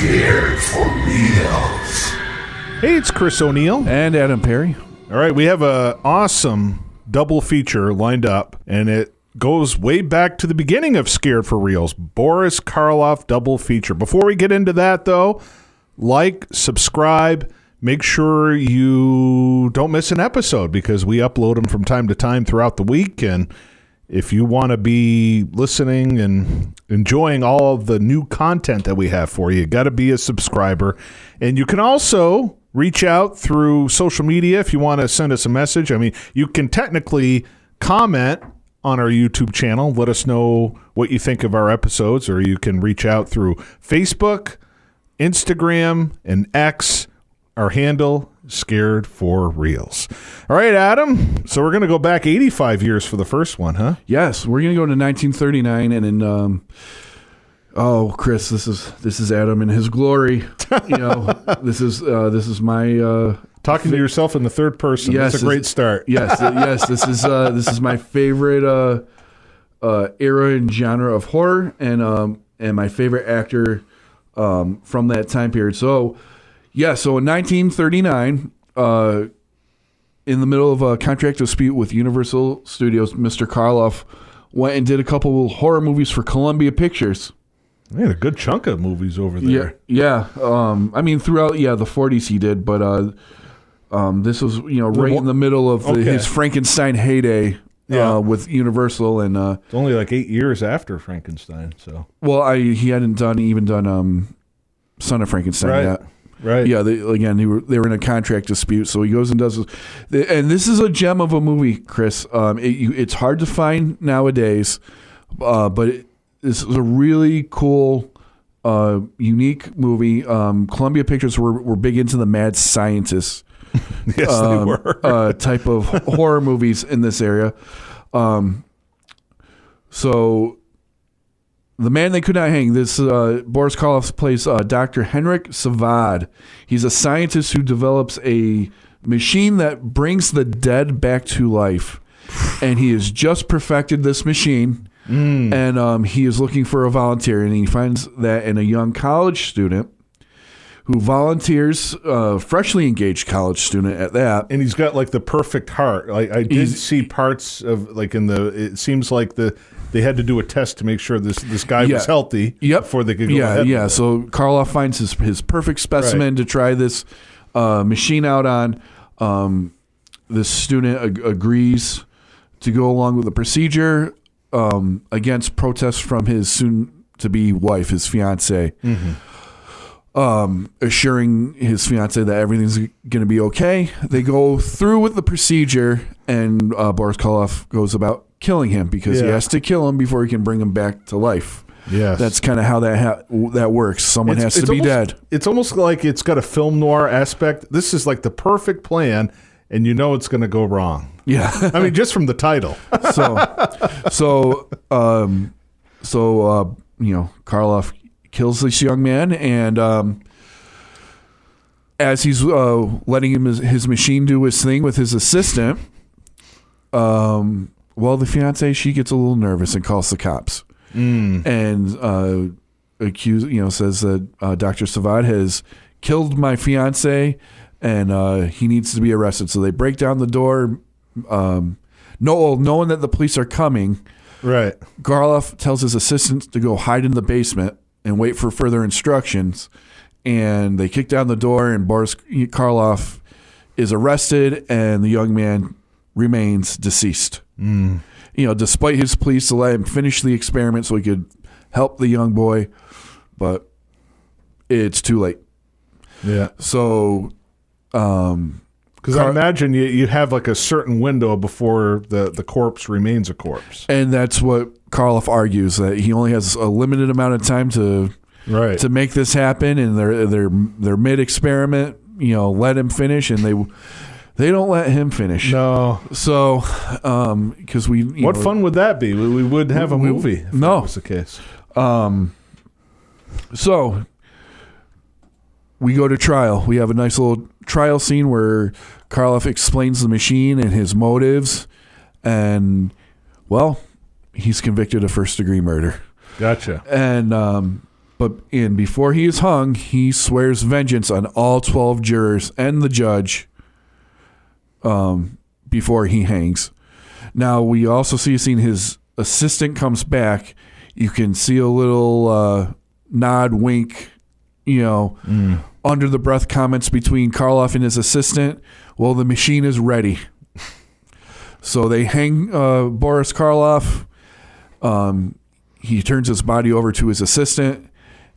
Scared for Reals. Hey, it's Chris O'Neill. And Adam Perry. All right, we have an awesome double feature lined up, and it goes way back to the beginning of Scared for Reals. Boris Karloff double feature. Before we get into that, though, like, subscribe, make sure you don't miss an episode because we upload them from time to time throughout the week, and if you want to be listening and enjoying all of the new content that we have for you, you got to be a subscriber. And you can also reach out through social media if you want to send us a message. I mean, you can technically comment on our YouTube channel. Let us know what you think of our episodes, or you can reach out through Facebook, Instagram, and X. Our handle, Scared for Reals. All right, Adam. So we're going to go back 85 years for the first one, huh? Yes, we're going to go to 1939, and in Chris, this is Adam in his glory. You know, this is my talking to yourself in the third person. Yes, that's a great start. Yes, yes. This is my favorite era and genre of horror, and my favorite actor from that time period. So. Yeah, so in 1939, in the middle of a contract dispute with Universal Studios, Mr. Karloff went and did a couple horror movies for Columbia Pictures. He had a good chunk of movies over there. Yeah. I mean, throughout the 40s he did, but this was right in the middle of his Frankenstein heyday. With Universal, and it's only like 8 years after Frankenstein. So he hadn't done Son of Frankenstein yet. Right. Yeah. They were in a contract dispute, so he goes and does this. And this is a gem of a movie, Chris. It's hard to find nowadays, but this is a really cool, unique movie. Columbia Pictures were big into the mad scientists. Yes, they were. Type of horror movies in this area. So. The man they could not hang. This Boris Karloff plays Dr. Henrik Savad. He's a scientist who develops a machine that brings the dead back to life, and he has just perfected this machine. And he is looking for a volunteer, and he finds that in a young college student who volunteers, freshly engaged college student at that. And he's got like the perfect heart. I did see parts of it seems like they had to do a test to make sure this guy was healthy before they could go ahead. Yeah, so Karloff finds his perfect specimen to try this machine out on. This student agrees to go along with the procedure against protests from his soon-to-be wife, his fiancée, assuring his fiancée that everything's going to be okay. They go through with the procedure, and Boris Karloff goes about killing him because he has to kill him before he can bring him back to life. Yes. That's kind of how that works. Someone has to be dead. It's almost like it's got a film noir aspect. This is like the perfect plan, and you know it's going to go wrong. Yeah. I mean, just from the title. So Karloff kills this young man, and as he's letting his machine do his thing with his assistant, the fiancée, she gets a little nervous and calls the cops, and says that Dr. Savad has killed my fiancé, and he needs to be arrested. So they break down the door, knowing that the police are coming. Right. Karloff tells his assistant to go hide in the basement and wait for further instructions. And they kick down the door, and Boris Karloff is arrested, and the young man remains deceased. Despite his pleas to let him finish the experiment so he could help the young boy, but it's too late. Yeah. So, because I imagine you have like a certain window before the corpse remains a corpse, and that's what Karloff argues, that he only has a limited amount of time to make this happen, and they're mid experiment. Let him finish, and they don't let him finish. No. So, because what fun would that be? We would have a movie if that was the case. So we go to trial. We have a nice little trial scene where Karloff explains the machine and his motives, and he's convicted of first-degree murder. Gotcha. And But before he is hung, he swears vengeance on all 12 jurors and the judge before he hangs. Now, we also see a scene, his assistant comes back. You can see a little nod, wink, under the breath comments between Karloff and his assistant. Well, the machine is ready. So they hang Boris Karloff. He turns his body over to his assistant,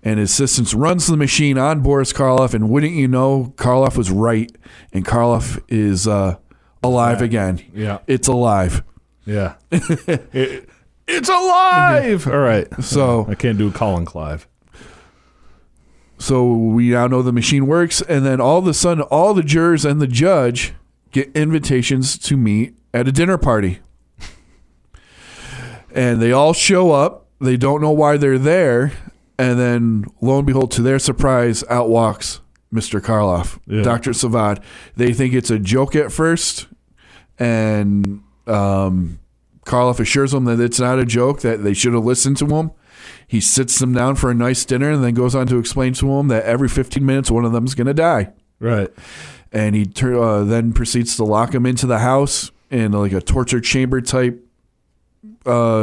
and his assistant runs the machine on Boris Karloff, and wouldn't you know, Karloff was right, and Karloff is alive again. Yeah. It's alive. Yeah. It's alive! All right. So I can't do Colin Clive. So we now know the machine works, and then all of a sudden, all the jurors and the judge get invitations to meet at a dinner party. And they all show up. They don't know why they're there. And then, lo and behold, to their surprise, out walks Mr. Karloff, Dr. Savad. They think it's a joke at first. And Karloff assures them that it's not a joke, that they should have listened to him. He sits them down for a nice dinner and then goes on to explain to them that every 15 minutes, one of them is going to die. Right. And he then proceeds to lock him into the house in like a torture chamber type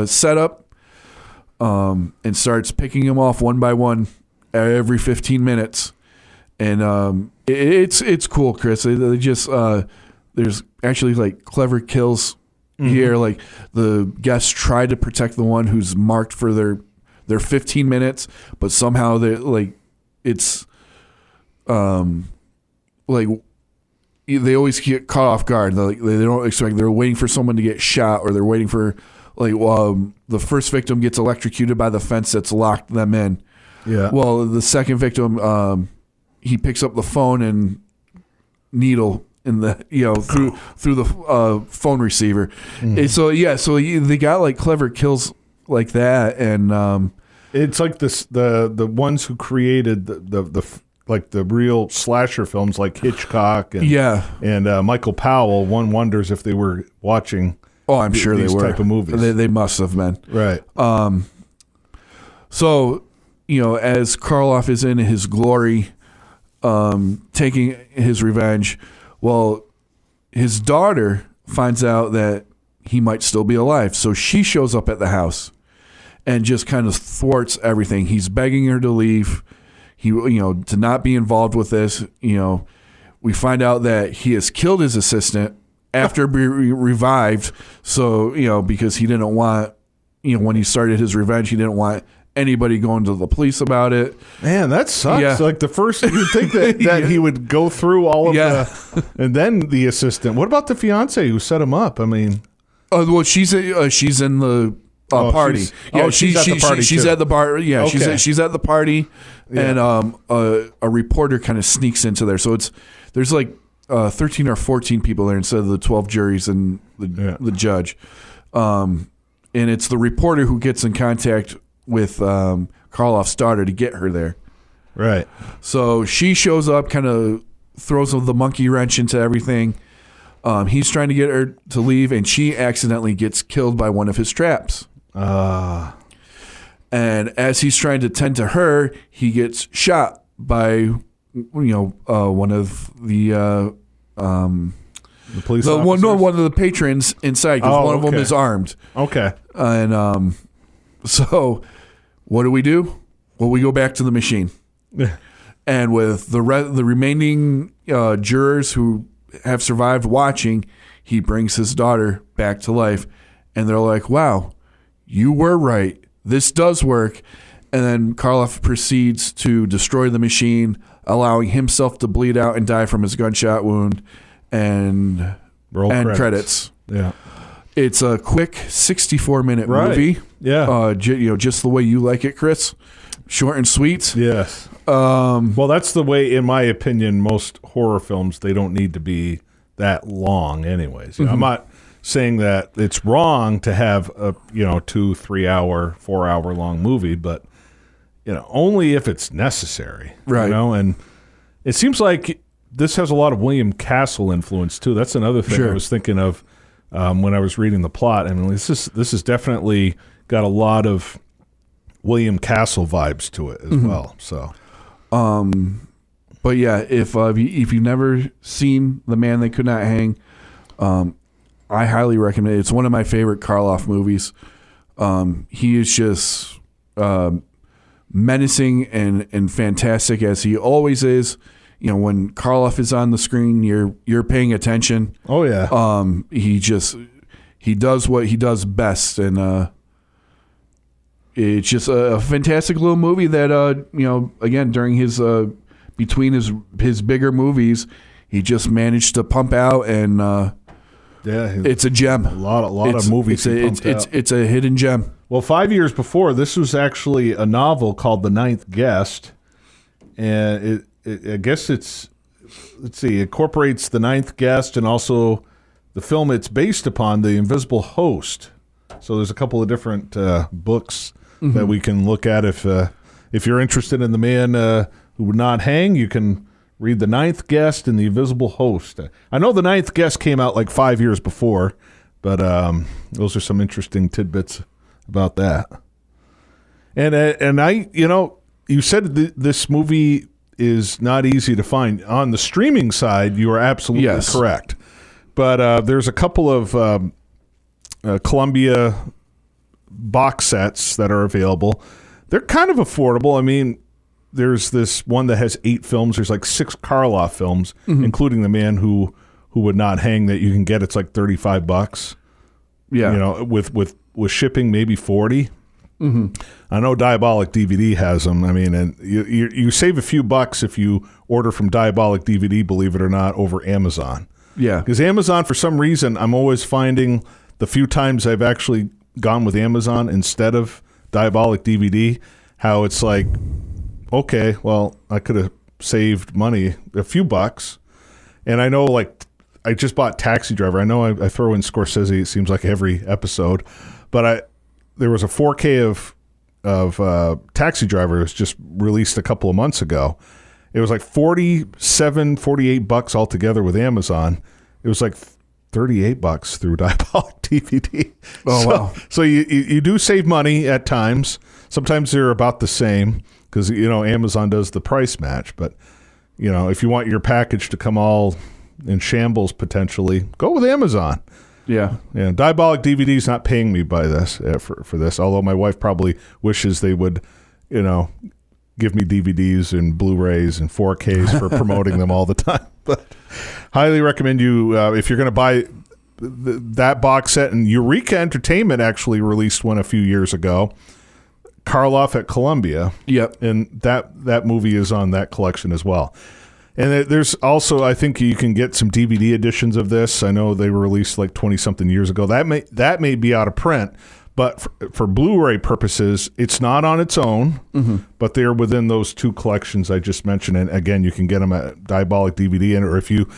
setup, and starts picking him off one by one every 15 minutes. And it's cool, Chris. They just there's actually like clever kills here. Like the guests try to protect the one who's marked for their 15 minutes, but somehow they like it's like they always get caught off guard. They don't expect. They're waiting for someone to get shot, or they're waiting for the first victim gets electrocuted by the fence that's locked them in. Yeah. Well, the second victim, he picks up the phone and needle in the through the phone receiver. And so they got like clever kills like that, and it's like this the ones who created the like the real slasher films like Hitchcock and Michael Powell. One wonders if they were watching. Oh, I'm sure these they were. Type of movies. They must have been. Right. So, as Karloff is in his glory, taking his revenge, well, his daughter finds out that he might still be alive. So she shows up at the house and just kind of thwarts everything. He's begging her to leave. To not be involved with this. We find out that he has killed his assistant after being revived. So, because he didn't want, when he started his revenge, he didn't want anybody going to the police about it. Man, that sucks. Yeah. Like the first, you'd think that he would go through all of the, and then the assistant. What about the fiance who set him up? I mean, well, she's in the party. She's at the party. She's too. at the bar. Yeah, Okay. she's at the party, and a reporter kind of sneaks into there. So there's like 13 or 14 people there instead of the 12 juries and the judge. And it's the reporter who gets in contact with Karloff's daughter to get her there. Right. So she shows up, kind of throws the monkey wrench into everything. He's trying to get her to leave, and she accidentally gets killed by one of his traps. And as he's trying to tend to her, he gets shot by, one of the police one officers? of the patrons inside, because one of them is armed. Okay. And so what do? Well, we go back to the machine, and with the remaining jurors who have survived watching, he brings his daughter back to life, and they're like, "Wow, you were right. This does work." And then Karloff proceeds to destroy the machine, allowing himself to bleed out and die from his gunshot wound, and Roll credits. Yeah. It's a quick 64-minute movie. Yeah. Just the way you like it, Chris. Short and sweet. Yes. Well, that's the way, in my opinion, most horror films, they don't need to be that long anyways. I'm not saying that it's wrong to have a 2-3 hour 4 hour long movie, but only if it's necessary, right? And it seems like this has a lot of William Castle influence too. That's another thing I was thinking of when I was reading the plot. I mean, this is definitely got a lot of William Castle vibes to it as well. So, but yeah, if you've never seen The Man They Could Not Hang, I highly recommend it. It's one of my favorite Karloff movies. He is just menacing and fantastic as he always is. You know, when Karloff is on the screen, you're paying attention. oh yeah, He does what he does best, and it's just a fantastic little movie that again, during his between his bigger movies, he just managed to pump out, and it's a gem. A lot of movies. It's a hidden gem. Well, 5 years before, this was actually a novel called The Ninth Guest, and I guess it incorporates The Ninth Guest and also the film it's based upon, The Invisible Host. So there's a couple of different books that we can look at if you're interested in The Man Who Would Not Hang. You can read The Ninth Guest and The Invisible Host. I know The Ninth Guest came out like 5 years before, but those are some interesting tidbits about that. And I, you said this movie is not easy to find. On the streaming side, you are absolutely correct. But there's a couple of Columbia box sets that are available. They're kind of affordable. I mean, there's this one that has 8 films. There's like 6 Karloff films, including The Man Who Would Not Hang, that you can get. It's like $35. Yeah, with shipping, maybe $40. I know Diabolic DVD has them. I mean, and you save a few bucks if you order from Diabolic DVD, believe it or not, over Amazon. Yeah. Because Amazon, for some reason, I'm always finding the few times I've actually gone with Amazon instead of Diabolic DVD, how it's like, okay, well, I could have saved money, a few bucks. And I know, like, I just bought Taxi Driver. I know I throw in Scorsese, it seems like every episode. But there was a 4K of Taxi Driver that was just released a couple of months ago. It was like $48 altogether with Amazon. It was like $38 through Diabolic DVD. Oh, wow. So you do save money at times. Sometimes they're about the same because, Amazon does the price match. But, if you want your package to come all in shambles potentially, go with Amazon. Yeah. Yeah. Diabolic DVD's not paying me by this for this, although my wife probably wishes they would, give me DVDs and Blu-rays and 4Ks for promoting them all the time. But highly recommend you, if you're going to buy that box set, and Eureka Entertainment actually released one a few years ago, Karloff at Columbia. Yep. And that movie is on that collection as well. And there's also, I think you can get some DVD editions of this. I know they were released like 20-something years ago. That may be out of print, but for Blu-ray purposes, it's not on its own, but they're within those 2 collections I just mentioned. And again, you can get them at Diabolic DVD. Or if you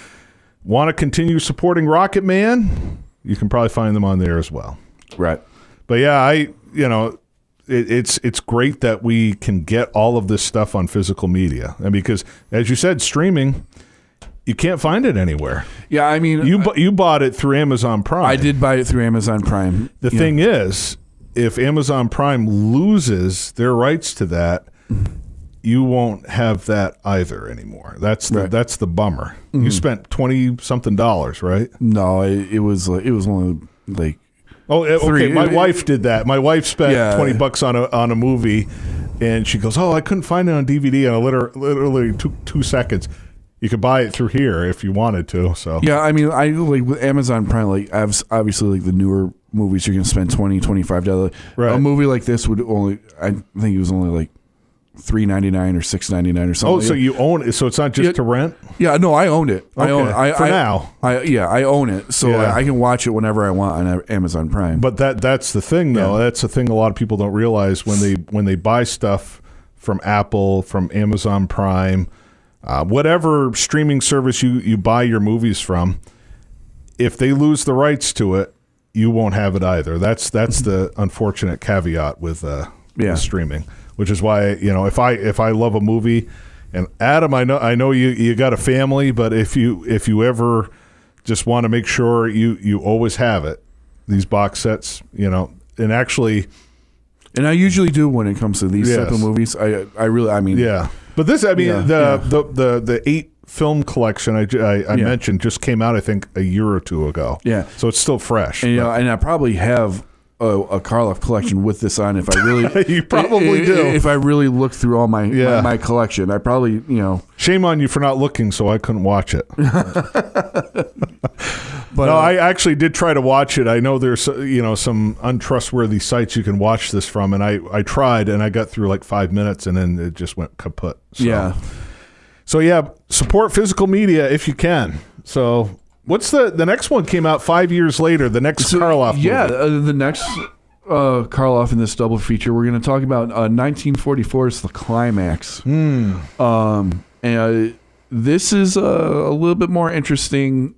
want to continue supporting Rocket Man, you can probably find them on there as well. Right. But yeah, it's great that we can get all of this stuff on physical media. And because, as you said, streaming, you can't find it anywhere. Yeah, I mean, you bought it through Amazon Prime. I did buy it through Amazon Prime. The thing is, if Amazon Prime loses their rights to that, you won't have that either anymore. That's the bummer. You spent $20-something, right? No, it was only like. Oh, okay. My wife did that. My wife spent $20 on a movie, and she goes, "Oh, I couldn't find it on DVD." And literally took 2 seconds. You could buy it through here if you wanted to. So yeah, I mean, I like with Amazon Prime, like obviously like the newer movies, you're gonna spend $20-$25. Right. A movie like this would only, I think it was only like $3.99 or $6.99 or something. Oh, so you own it? So it's not just to rent? Yeah, no, I owned it. Okay. I own it. For now. I own it, so I can watch it whenever I want on Amazon Prime. But that's the thing, though. Yeah. That's the thing a lot of people don't realize when they buy stuff from Apple, from Amazon Prime, whatever streaming service you buy your movies from, if they lose the rights to it, you won't have it either. That's the unfortunate caveat with streaming. Which is why, if I love a movie, and Adam, I know you got a family, but if you ever just want to make sure you always have it, these box sets, and actually And I usually do when it comes to these type of movies. I mean, yeah. But this, I mean, the 8 film collection I mentioned just came out, I think, a year or two ago. Yeah. So it's still fresh. And, and I probably have a Karloff collection with this on if I really you probably do. If I really look through all my collection. I probably, Shame on you for not looking, so I couldn't watch it. But no, I actually did try to watch it. I know there's some untrustworthy sites you can watch this from, and I tried, and I got through like 5 minutes, and then it just went kaput. So, support physical media if you can. So what's the next one came out 5 years later, the next Karloff movie. The next Karloff in this double feature, we're going to talk about 1944's The Climax. And this is a little bit more interesting,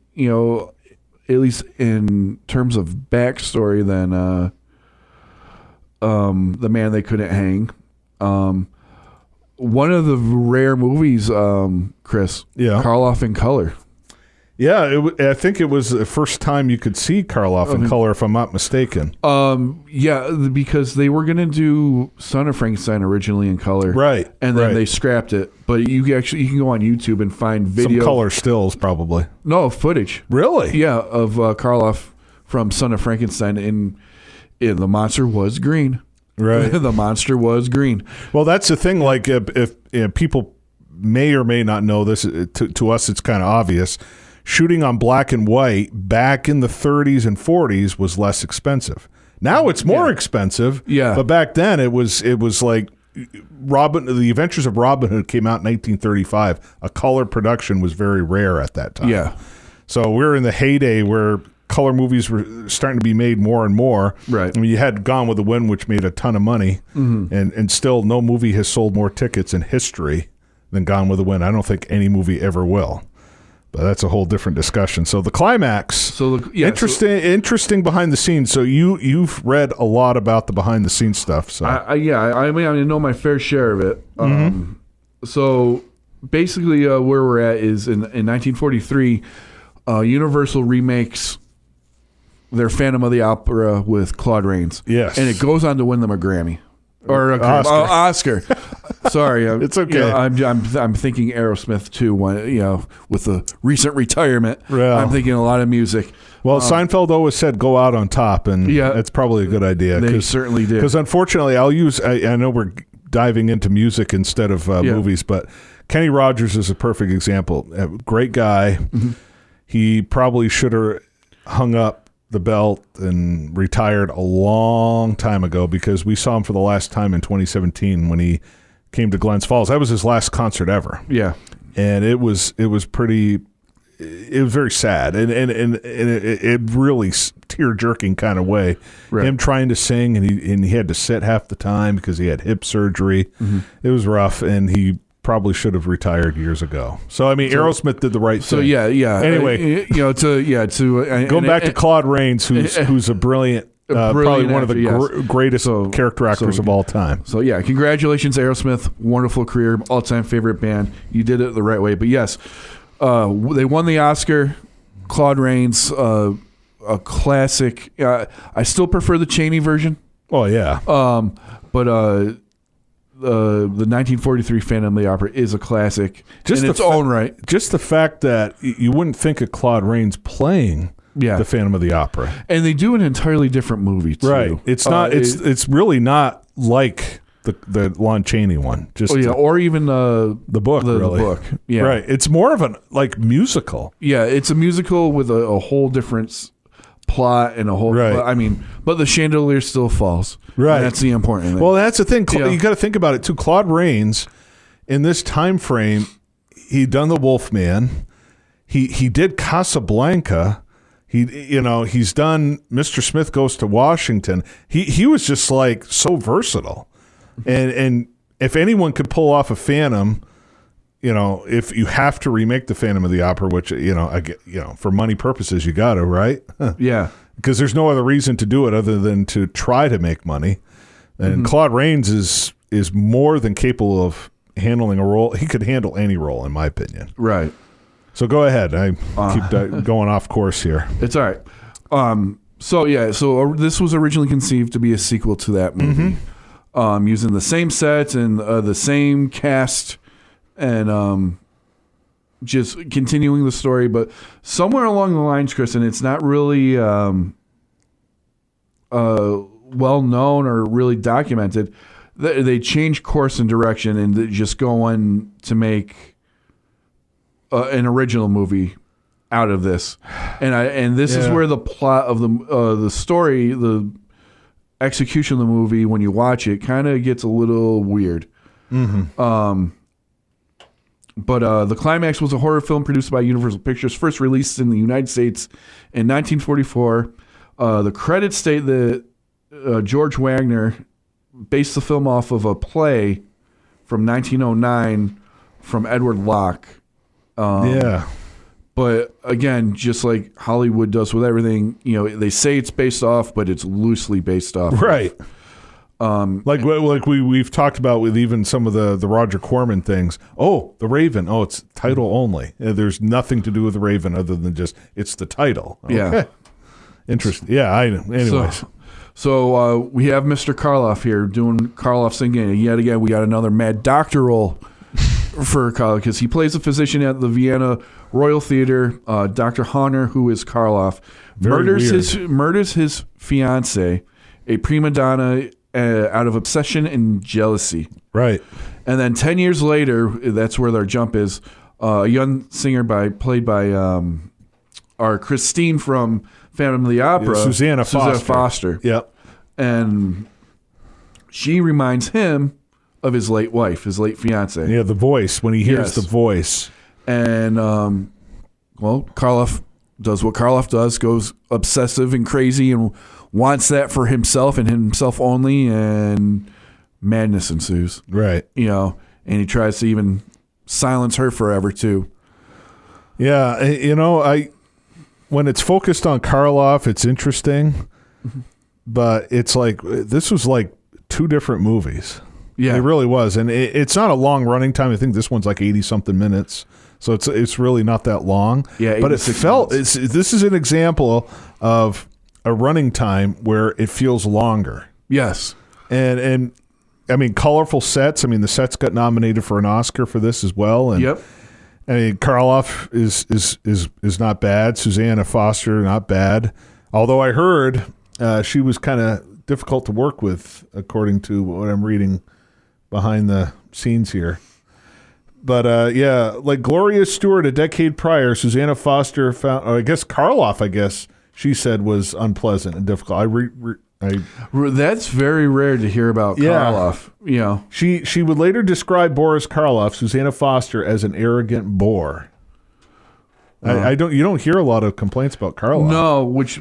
at least in terms of backstory than The Man They Couldn't Hang. One of the rare movies, Chris, Karloff in color. Yeah, I think it was the first time you could see Karloff in color, if I'm not mistaken. Because they were going to do Son of Frankenstein originally in color, right? And then they scrapped it. But you can go on YouTube and find video, some color stills, probably. No footage, really? Yeah, of Karloff from Son of Frankenstein, and the monster was green. Right, the monster was green. Well, that's the thing. Like, if people may or may not know this, to us, it's kind of obvious. Shooting on black and white back in the 30s and 40s was less expensive. Now it's more expensive. Yeah. But back then it was like The Adventures of Robin Hood came out in 1935. A color production was very rare at that time. Yeah. So we're in the heyday where color movies were starting to be made more and more. Right. I mean, you had Gone with the Wind, which made a ton of money, and still no movie has sold more tickets in history than Gone with the Wind. I don't think any movie ever will. But that's a whole different discussion. So The Climax, interesting behind the scenes. So you've read a lot about the behind the scenes stuff. So I know my fair share of it. So basically, where we're at is in 1943, Universal remakes their Phantom of the Opera with Claude Rains. Yes, and it goes on to win them a Grammy. Or Oscar. Sorry, it's okay. I'm thinking Aerosmith too. With the recent retirement, I'm thinking a lot of music. Well, Seinfeld always said go out on top, and that's probably a good idea. They certainly did. Because unfortunately, I know we're diving into music instead of movies, but Kenny Rogers is a perfect example. A great guy. Mm-hmm. He probably should have hung up the belt and retired a long time ago, because we saw him for the last time in 2017 when he came to Glens Falls. That was his last concert ever. Yeah. And it was very sad and it really tear-jerking kind of way. Right. Him trying to sing and he had to sit half the time because he had hip surgery. Mm-hmm. It was rough, and he probably should have retired years ago. So I mean, Aerosmith did the right thing. So Anyway, going back to Claude Rains, who's a brilliant, probably one of the greatest character actors of all time. So congratulations, Aerosmith! Wonderful career, all-time favorite band. You did it the right way. But yes, they won the Oscar. Claude Rains, a classic. I still prefer the Chaney version. Oh yeah. But the 1943 Phantom of the Opera is a classic in its own right. Just the fact that you wouldn't think of Claude Rains playing the Phantom of the Opera, and they do an entirely different movie too. Right? It's not. It's really not like the Lon Chaney one. Or even the book. The book. Yeah. Right. It's more of an musical. Yeah, it's a musical with a whole different plot and a whole. Right. But the chandelier still falls. Right. And that's the important thing. Well, that's the thing. You got to think about it too. Claude Rains, in this time frame, he'd done The Wolfman. He did Casablanca. He's done Mr. Smith Goes to Washington. He was just like so versatile. And if anyone could pull off a Phantom, if you have to remake the Phantom of the Opera, which for money purposes you got to, right? Yeah. Because there's no other reason to do it other than to try to make money. And Claude Rains is more than capable of handling a role. He could handle any role, in my opinion. Right. So go ahead. I keep going off course here. It's all right. So this was originally conceived to be a sequel to that movie. using the same sets and the same cast, and just continuing the story. But somewhere along the lines, Chris, and it's not really well known or really documented, they changed course and direction and they just go on to make an original movie out of this. And this is where the plot of the story, the execution of the movie, when you watch it, kind of gets a little weird. Mm-hmm. But The Climax was a horror film produced by Universal Pictures, first released in the United States in 1944. The credits state that George Wagner based the film off of a play from 1909 from Edward Locke. But again, just like Hollywood does with everything, they say it's based off, but it's loosely based off. Right. Like we've talked about with even some of the Roger Corman things. Oh, The Raven. Oh, it's title only. There's nothing to do with The Raven other than just it's the title. Okay. Yeah. Interesting. Yeah. Anyways. So we have Mr. Karloff here doing Karloff singing. And yet again, we got another Mad Doctor role for Karloff because he plays a physician at the Vienna Royal Theater. Dr. Honor, who is Karloff, murders his fiancée, a prima donna, out of obsession and jealousy. Right. And then 10 years later, that's where their jump is. A young singer played by our Christine from Phantom of the Opera. Susanna Foster. Yep. And she reminds him of his late wife, his late fiancée. Yeah, the voice, when he hears the voice. And, Karloff does what Karloff does, goes obsessive and crazy and wants that for himself and himself only, and madness ensues. Right. And he tries to even silence her forever, too. Yeah, when it's focused on Karloff, it's interesting, but it's like, this was like two different movies. Yeah. It really was. And it's not a long running time. I think this one's like 80-something minutes. So it's really not that long. Yeah, but it felt, this is an example of a running time where it feels longer. Yes. And I mean, colorful sets. I mean, the sets got nominated for an Oscar for this as well. And yep. I mean, Karloff is not bad. Susanna Foster, not bad. Although I heard she was kind of difficult to work with, according to what I'm reading behind the scenes here. But like Gloria Stewart a decade prior, Susanna Foster found, I guess Karloff, she said was unpleasant and difficult. That's very rare to hear about Karloff. She would later describe Boris Karloff, Susanna Foster, as an arrogant bore. You don't hear a lot of complaints about Karloff. No, which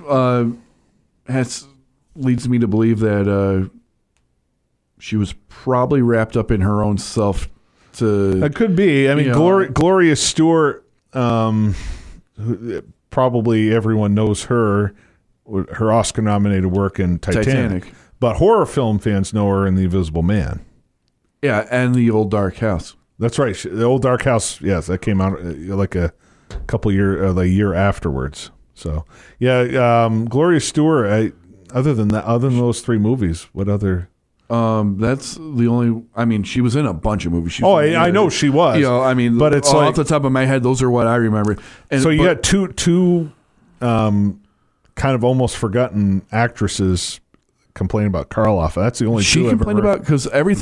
leads me to believe that she was probably wrapped up in her own self. It could be. I mean, Gloria Stewart, probably everyone knows her Oscar-nominated work in Titanic. But horror film fans know her in The Invisible Man. Yeah, and The Old Dark House. That's right. The Old Dark House, yes, that came out like a year afterwards. So, yeah, Gloria Stewart, other than those three movies, what other... that's the only. I mean, she was in a bunch of movies. I know she was. But it's off the top of my head, those are what I remember. And so you got two, kind of almost forgotten actresses complaining about Karloff. That's the only she two complained about because every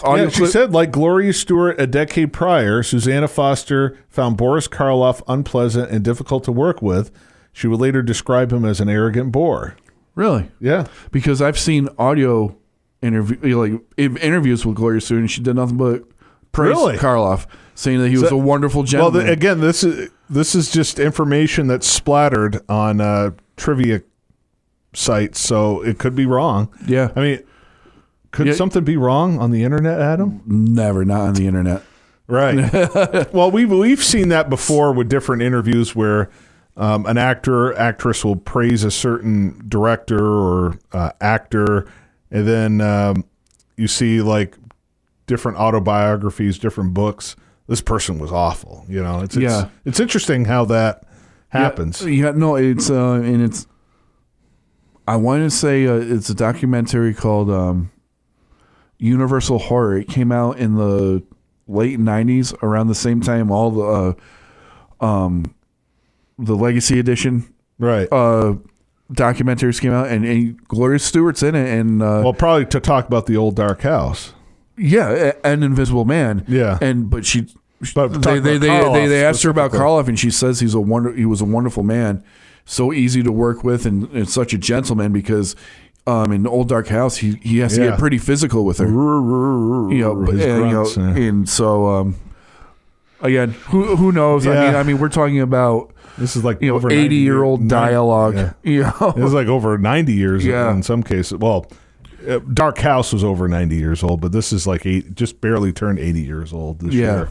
audio she said, like Gloria Stewart a decade prior, Susanna Foster found Boris Karloff unpleasant and difficult to work with. She would later describe him as an arrogant bore. Really? Yeah. Because I've seen audio interviews with Gloria Stewart, and she did nothing but praise Karloff, saying that he was a wonderful gentleman. Well, again, this is just information that's splattered on trivia sites, so it could be wrong. Yeah, I mean, could something be wrong on the internet, Adam? Never, not on the internet. Right. Well, we've seen that before with different interviews where an actress will praise a certain director or actor. And then you see like different autobiographies, different books. This person was awful. It's interesting how that happens. Yeah, no, it's and it's. I want to say it's a documentary called Universal Horror. It came out in the late 90s, around the same time all the Legacy Edition Right. documentaries came out, and Gloria Stewart's in it, and well, probably to talk about the old dark house. yeah, and Invisible Man. Yeah. But she But they asked her about Karloff, and she says he was a wonderful man, so easy to work with, and such a gentleman, because in Old Dark House he has to get pretty physical with her, and so again, who knows? Yeah. I mean, we're talking about This is like over 80-year-old dialogue. Yeah. It was like over 90 years in some cases. Well, Dark House was over 90 years old, but this is like just barely turned 80 years old this year.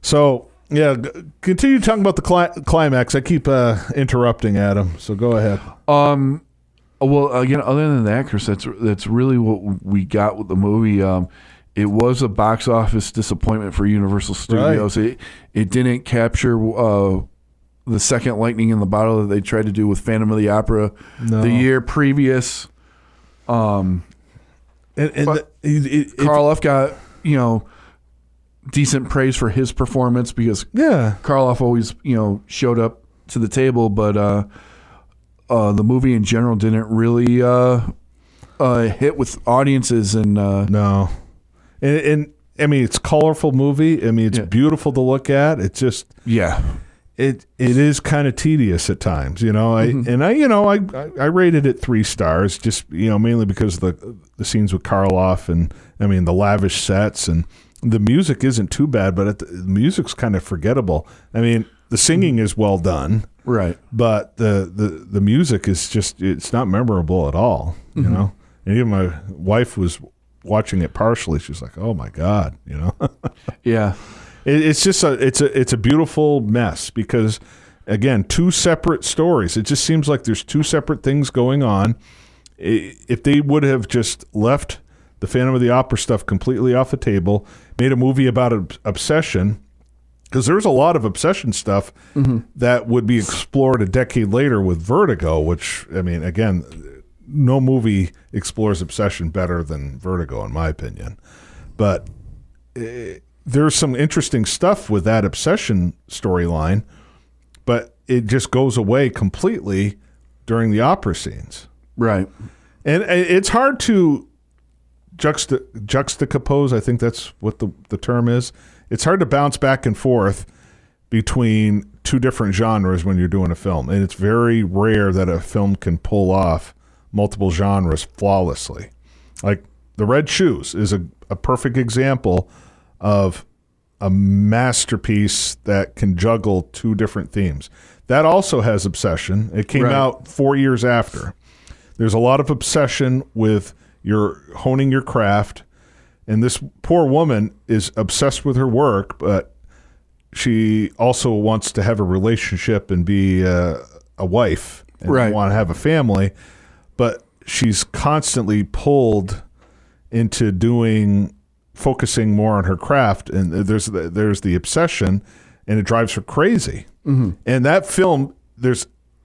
So, continue talking about the climax. I keep interrupting Adam, so go ahead. Well, again, other than that, Chris, that's really what we got with the movie. It was a box office disappointment for Universal Studios. Right. It didn't capture the second lightning in the bottle that they tried to do with Phantom of the Opera the year previous. Karloff got decent praise for his performance, because Karloff always showed up to the table, but the movie in general didn't really hit with audiences, and no. And I mean, it's a colorful movie. I mean, it's beautiful to look at. It's just it is kind of tedious at times, I rated it 3 stars, just mainly because of the scenes with Karloff, and I mean the lavish sets, and the music isn't too bad, but the music's kind of forgettable. I mean, the singing is well done, right? But the music is just, it's not memorable at all, And even my wife was watching it partially. She was like, "Oh my God," Yeah. It's just it's a beautiful mess, because again, 2 separate stories. It just seems like there's 2 separate things going on. If they would have just left the Phantom of the Opera stuff completely off the table, made a movie about obsession, because there's a lot of obsession stuff that would be explored a decade later with Vertigo, which, I mean, again, no movie explores obsession better than Vertigo, in my opinion. But there's some interesting stuff with that obsession storyline, but it just goes away completely during the opera scenes. Right. And it's hard to juxtapose, I think that's what the term is. It's hard to bounce back and forth between 2 different genres when you're doing a film. And it's very rare that a film can pull off multiple genres flawlessly. Like The Red Shoes is a perfect example of a masterpiece that can juggle 2 different themes. That also has obsession. It came out 4 years after. There's a lot of obsession with your honing your craft, and this poor woman is obsessed with her work, but she also wants to have a relationship and be a wife and want to have a family, but she's constantly pulled into focusing more on her craft, and there's the obsession, and it drives her crazy. And that film,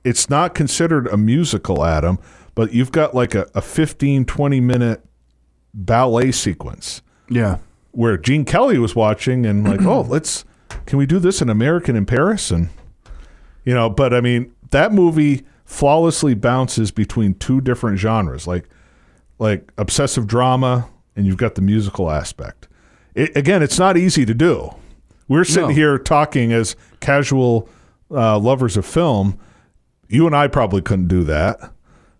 it's not considered a musical, Adam, but you've got like a 15-20 minute ballet sequence, where Gene Kelly was watching and like, can we do this in American in Paris? And but I mean, that movie flawlessly bounces between 2 different genres, like obsessive drama, and you've got the musical aspect. Again, it's not easy to do. We're sitting here talking as casual lovers of film. You and I probably couldn't do that.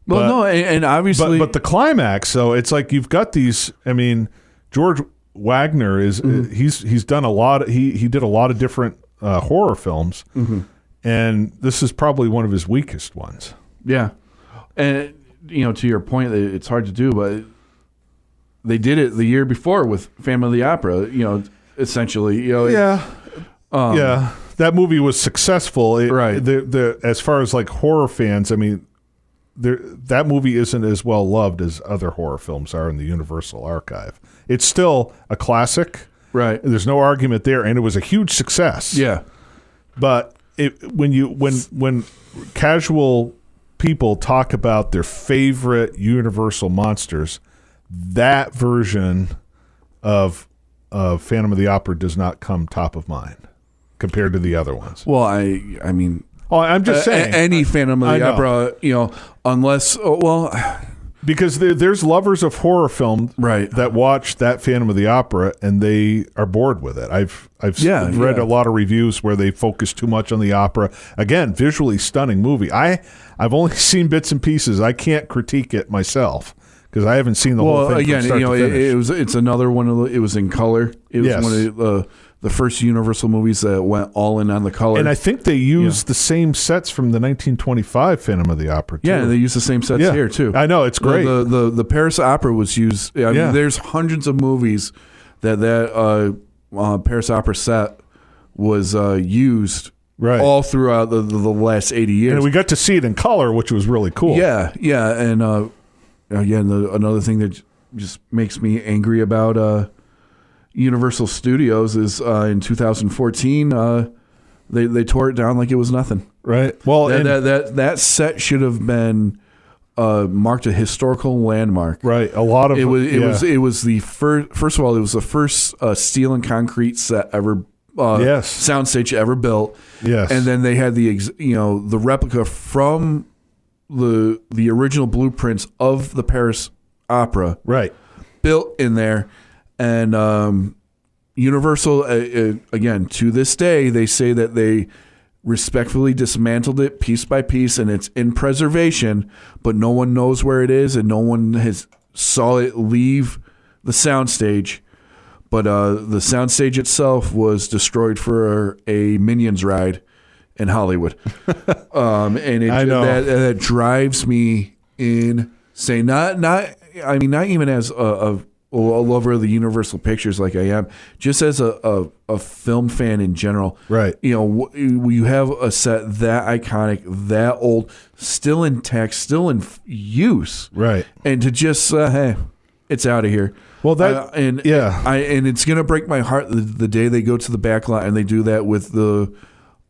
Well, and obviously, but the climax. So it's like you've got these. I mean, George Wagner is he's done a lot. He did a lot of different horror films, and this is probably one of his weakest ones. Yeah, and to your point, it's hard to do, but they did it the year before with Phantom of the Opera. Essentially, that movie was successful. As far as like horror fans, I mean, that movie isn't as well loved as other horror films are in the Universal archive. It's still a classic. Right. There's no argument there, and it was a huge success. Yeah. But when casual people talk about their favorite Universal monsters, that version of Phantom of the Opera does not come top of mind compared to the other ones. Well, I mean, I'm just saying any Phantom of the Opera, unless because there's lovers of horror film that watch that Phantom of the Opera and they are bored with it. I've read a lot of reviews where they focus too much on the opera. Again, visually stunning movie. I've only seen bits and pieces. I can't critique it myself because I haven't seen the whole thing. Again, from start to finish. it's another one of it was in color. It was one of the first Universal movies that went all in on the color. And I think they used the same sets from the 1925 Phantom of the Opera, too. Yeah, they used the same sets here, too. I know, it's great. The Paris Opera was used. I mean, there's hundreds of movies that Paris Opera set was used all throughout the last 80 years. And we got to see it in color, which was really cool. Yeah. And again, another thing that just makes me angry about Universal Studios is in 2014 they tore it down like it was nothing. Right. Well, that set should have been marked a historical landmark. Right. A lot of it was the first of all, it was the first steel and concrete set ever soundstage ever built. Yes. And then they had the replica from the original blueprints of the Paris Opera. Right. Built in there. And Universal, again, to this day, they say that they respectfully dismantled it piece by piece, and it's in preservation, but no one knows where it is, and no one has saw it leave the soundstage. But the soundstage itself was destroyed for a Minions ride in Hollywood. And I know. That drives me insane. Not even as a lover of the Universal Pictures like I am, just as a film fan in general. Right. You have a set that iconic, that old, still intact, still in use. Right. And to just, hey, it's out of here. Well, and it's going to break my heart the day they go to the back lot and they do that with the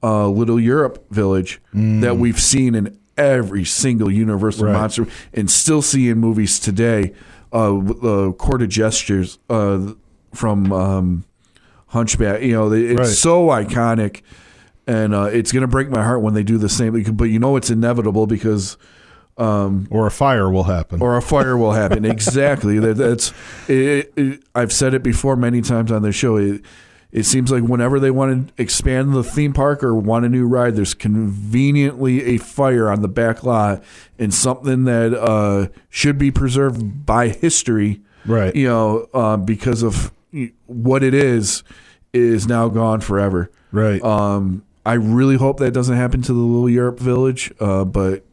Little Europe Village that we've seen in every single Universal monster and still see in movies today. Court of Gestures from Hunchback. It's so iconic, and it's going to break my heart when they do the same. But it's inevitable because or a fire will happen. Exactly. That's it. I've said it before many times on the show. It seems like whenever they want to expand the theme park or want a new ride, there's conveniently a fire on the back lot and something that should be preserved by history, right? Because of what it is now gone forever, right? I really hope that doesn't happen to the Little Europe Village, but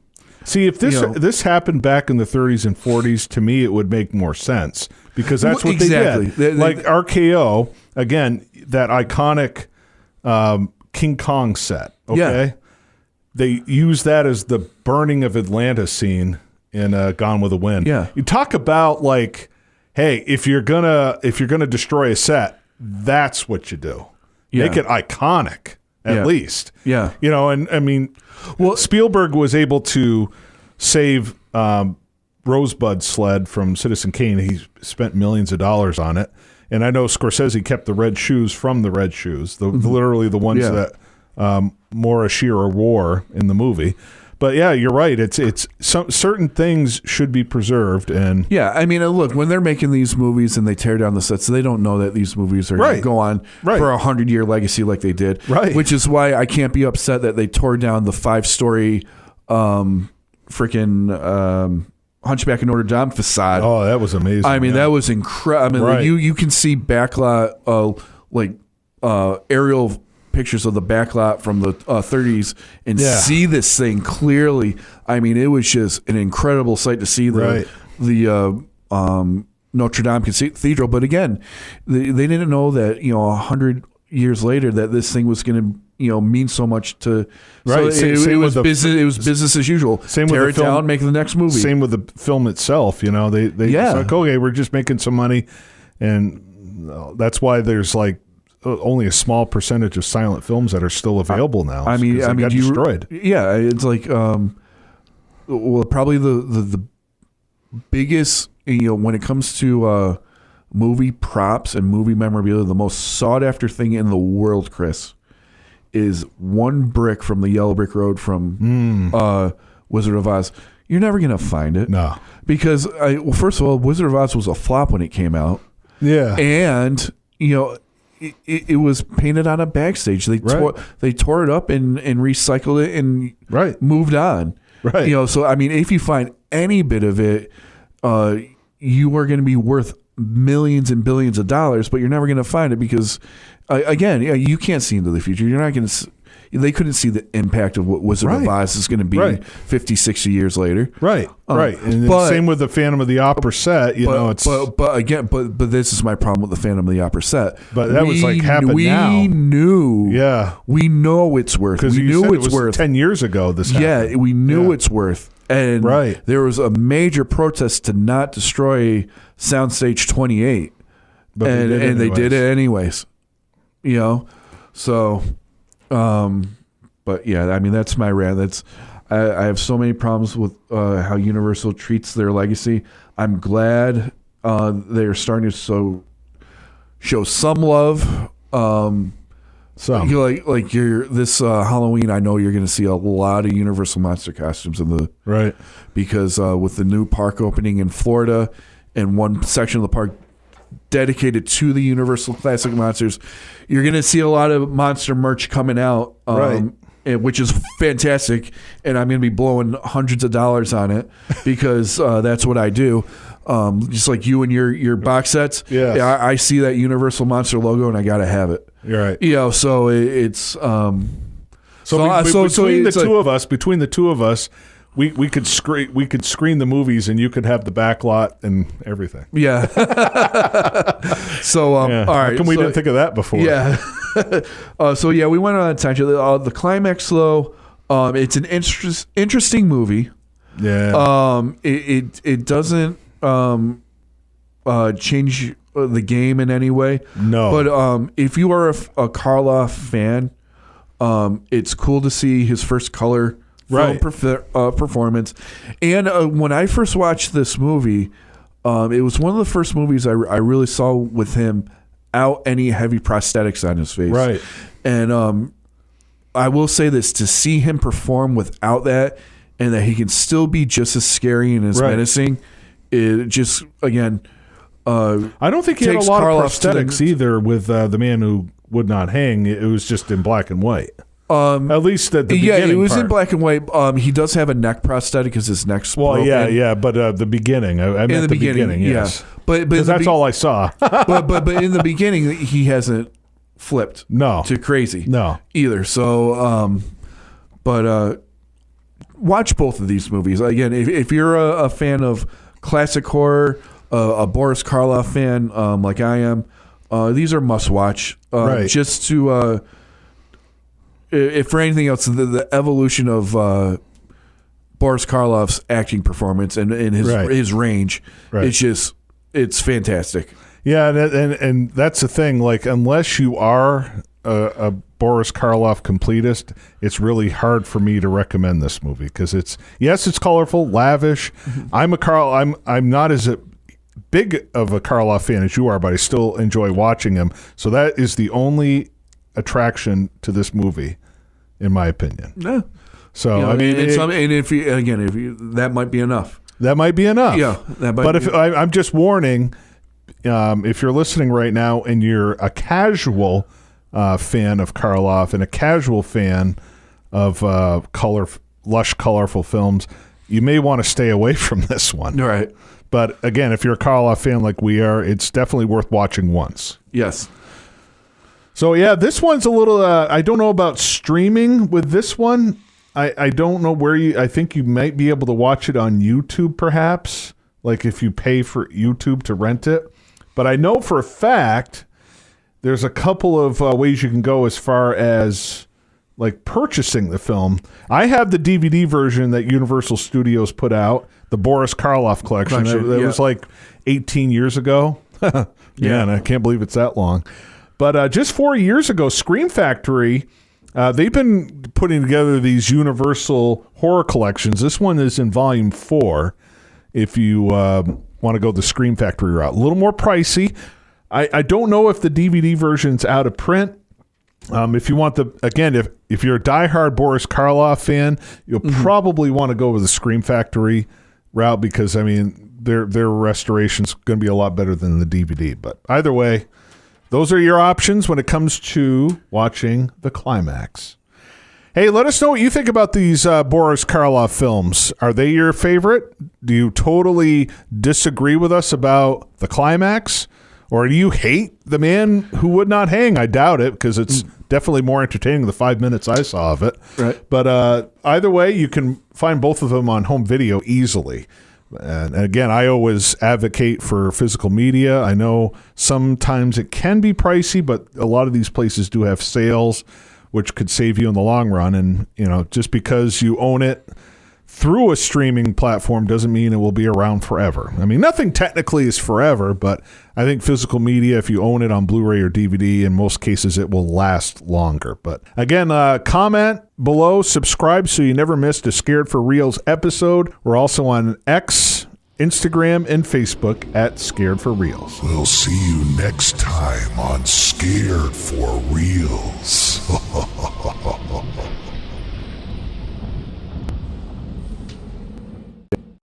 see, if this happened back in the 30s and 40s, to me it would make more sense because that's what they did. Like RKO, again, that iconic King Kong set. Okay, yeah. They use that as the burning of Atlantis scene in Gone with the Wind. Yeah, you talk about like, hey, if you're gonna destroy a set, that's what you do. Yeah. Make it iconic at least. Yeah, and I mean, well, Spielberg was able to save Rosebud Sled from Citizen Kane. He spent millions of dollars on it. And I know Scorsese kept the red shoes from the red shoes, literally the ones that Maura Shearer wore in the movie. But yeah, you're right. It's certain things should be preserved. And yeah, I mean, look, when they're making these movies and they tear down the sets, they don't know that these movies are going to go on for a 100-year legacy like they did. Right. Which is why I can't be upset that they tore down the 5-story Hunchback of Notre Dame facade. Oh, that was amazing. I mean, that was incredible. I mean, you can see backlot, aerial pictures of the backlot from the 30s and see this thing clearly. I mean, it was just an incredible sight to see the Notre Dame Cathedral. But again, they didn't know that 100 years later that this thing was going to mean so much to. Right. So it was business. It was business as usual. Same Tear with it the film, down, make the next movie. Same with the film itself. They like, okay, we're just making some money, and that's why there's like only a small percentage of silent films that are still available now. I mean, got destroyed. Yeah, it's like probably the biggest when it comes to movie props and movie memorabilia, the most sought after thing in the world, Chris, is one brick from the yellow brick road from Wizard of Oz. You're never going to find it. No. Because, first of all, Wizard of Oz was a flop when it came out. Yeah. And, it was painted on a backstage. They tore it up and recycled it and moved on. Right. So, I mean, if you find any bit of it, you are going to be worth millions and billions of dollars, but you're never going to find it because, again, you can't see into the future. You're not going to. They couldn't see the impact of what Wizard of Oz is going to be 50, 60 years later. Right. And same with the Phantom of the Opera set. But this is my problem with the Phantom of the Opera set. But that was like happened now. We knew. Yeah. We know it's worth. Because we knew it's worth 10 years ago. This happened. Yeah, we knew it's worth. And there was a major protest to not destroy Soundstage 28. But they did it anyways. So. But yeah, I mean, that's my rant. I have so many problems with how Universal treats their legacy. I'm glad they're starting to show some love. Like this Halloween, I know you're going to see a lot of Universal monster costumes because with the new park opening in Florida and one section of the park dedicated to the Universal Classic Monsters, you're going to see a lot of monster merch coming out, which is fantastic. And I'm going to be blowing hundreds of dollars on it because that's what I do. Just like you and your box sets. Yeah, I see that Universal Monster logo and I got to have it. You're right. So it's between the two of us, we could screen the movies and you could have the back lot and everything. Yeah. So all right. How come we didn't think of that before? Yeah. We went on a tangent. The Climax, though, it's an interesting movie. Yeah. It doesn't change the game in any way. No. But if you are a Karloff fan, it's cool to see his first color film performance. And when I first watched this movie, it was one of the first movies I really saw with him out any heavy prosthetics on his face. Right. And I will say this, to see him perform without that and that he can still be just as scary and as menacing, it just, again... I don't think he had a lot of prosthetics either with The Man Who Would Not Hang. It was just in black and white. At least at the beginning. Yeah, it was part. In black and white. He does have a neck prosthetic because his neck's broken. But the beginning. I meant the beginning, yes. Yeah. But that's all I saw. but in the beginning, he hasn't flipped to crazy either. So, watch both of these movies. Again, if you're a fan of classic horror, a Boris Karloff fan like I am, these are must-watch. Just to... if for anything else, the evolution of Boris Karloff's acting performance and his range, it's fantastic. Yeah, and that's the thing. Like, unless you are a Boris Karloff completist, it's really hard for me to recommend this movie because it's colorful, lavish. I'm not as big of a Karloff fan as you are, but I still enjoy watching him. So that is the only attraction to this movie, in my opinion. Yeah. So that might be enough. That might be enough. Yeah. I'm just warning, if you're listening right now and you're a casual fan of Karloff and a casual fan of lush, colorful films, you may want to stay away from this one. Right. But again, if you're a Karloff fan like we are, it's definitely worth watching once. Yes. So yeah, this one's a little. I don't know about streaming with this one. I don't know where I think you might be able to watch it on YouTube, perhaps. Like if you pay for YouTube to rent it. But I know for a fact there's a couple of ways you can go as far as like purchasing the film. I have the DVD version that Universal Studios put out, the Boris Karloff collection. It was like 18 years ago. And I can't believe it's that long. But just 4 years ago, Scream Factory, they've been putting together these Universal horror collections. This one is in Volume 4. If you want to go the Scream Factory route. A little more pricey. I don't know if the DVD version's out of print. If you want if you're a diehard Boris Karloff fan, you'll probably want to go with the Scream Factory route because, I mean, their restoration's going to be a lot better than the DVD. But either way, those are your options when it comes to watching the Climax. Hey, let us know what you think about these Boris Karloff films. Are they your favorite? Do you totally disagree with us about the Climax? Or do you hate The Man Who Would Not Hang? I doubt it, because it's definitely more entertaining the 5 minutes I saw of it. Right. But either way, you can find both of them on home video easily. And again, I always advocate for physical media. I know sometimes it can be pricey, but a lot of these places do have sales, which could save you in the long run. And, just because you own it through a streaming platform doesn't mean it will be around forever. I mean, nothing technically is forever, but I think physical media, if you own it on Blu-ray or DVD, in most cases, it will last longer. But again, comment below, subscribe so you never missed a Scared for Reals episode. We're also on X, Instagram, and Facebook at Scared for Reals. We'll see you next time on Scared for Reals.